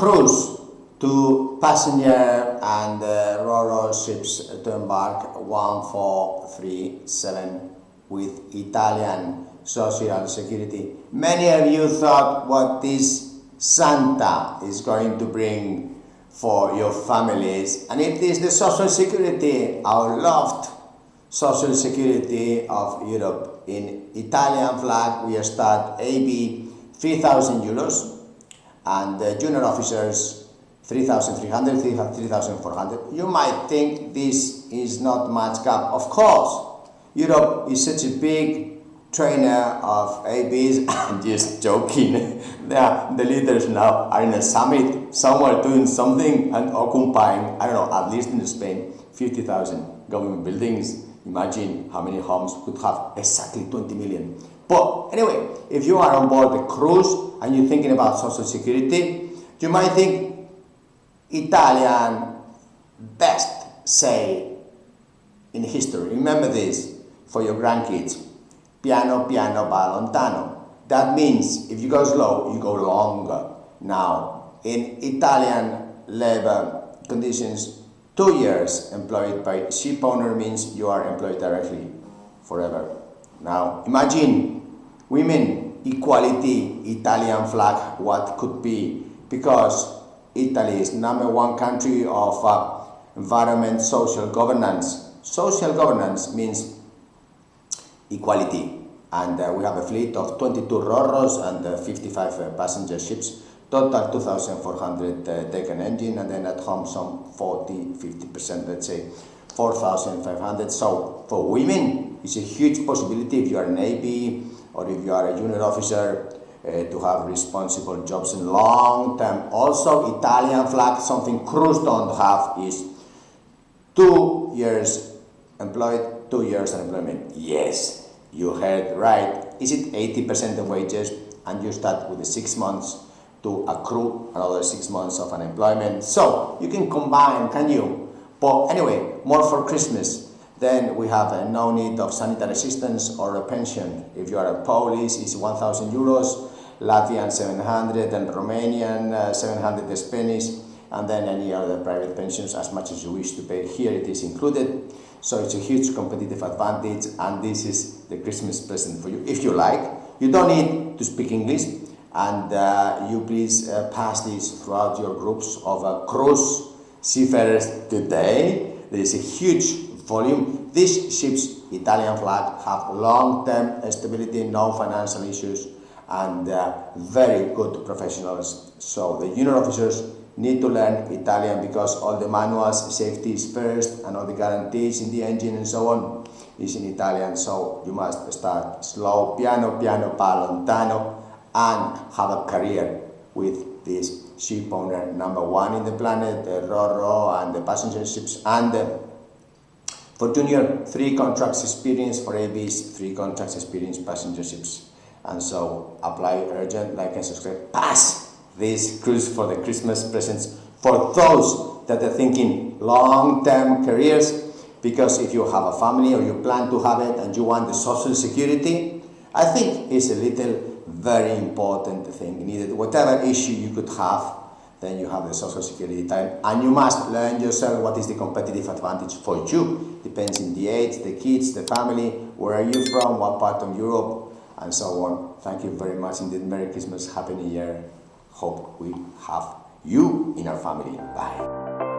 cruise to passenger and ro-ro ships to Embark 1437 with Italian Social Security. Many of you thought what this Santa is going to bring for your families, and it is the Social Security, our loved Social Security of Europe. In Italian flag, we start AB 3,000 euros, and junior officers 3,300, 3,400. You might think this is not much gap. Of course, Europe is such a big trainer of ABs. I'm just joking. The leaders now are in a summit, somewhere doing something and occupying, I don't know, at least in Spain, 50,000 government buildings. Imagine how many homes could have exactly 20 million. But anyway, if you are on board the cruise and you're thinking about Social Security, you might think Italian best say in history. Remember this for your grandkids. Piano, piano, va lontano. That means if you go slow, you go longer. Now, in Italian labor conditions, 2 years employed by ship owner means you are employed directly forever. Now, imagine women, equality, Italian flag, what could be, because Italy is #1 country of environment, social governance. Social governance means equality, and we have a fleet of 22 ro-ros and 55 passenger ships, total 2,400 taken engine, and then at home some 40-50%, let's say 4,500. So for women, it's a huge possibility if you are an AB or if you are a junior officer to have responsible jobs in long term. Also, Italian flag, something cruise don't have, is 2 years employed, 2 years unemployment. Yes, you heard right. Is it 80% of wages, and you start with the 6 months to accrue another 6 months of unemployment? So you can combine, can you? But anyway, more for Christmas. Then we have no need of sanitary assistance or a pension. If you are a Polish, it's 1,000 euros, Latvian 700, and Romanian 700 Spanish, and then any other private pensions as much as you wish to pay. Here it is included. So it's a huge competitive advantage, and this is the Christmas present for you. If you like, you don't need to speak English, and you please pass this throughout your groups of cruise seafarers today. There is a huge volume. These ships, Italian flag, have long-term stability, no financial issues, and very good professionals. So the junior officers need to learn Italian because all the manuals, safety is first, and all the guarantees in the engine and so on is in Italian. So you must start slow, piano, piano, va lontano, and have a career with this ship owner #1 in the planet, the ro-ro and the passenger ships, and for junior, 3 contracts experience, for ABs, 3 contracts experience passenger ships. And so apply urgent, like and subscribe, pass this cruise for the Christmas presents for those that are thinking long-term careers, because if you have a family or you plan to have it and you want the Social Security, I think it's a very important thing needed. Whatever issue you could have, then you have the Social Security time, and you must learn yourself what is the competitive advantage for you. Depends in the age, the kids, the family, where are you from, what part of Europe, and so on. Thank you very much indeed. Merry Christmas, Happy New Year. Hope we have you in our family. Bye.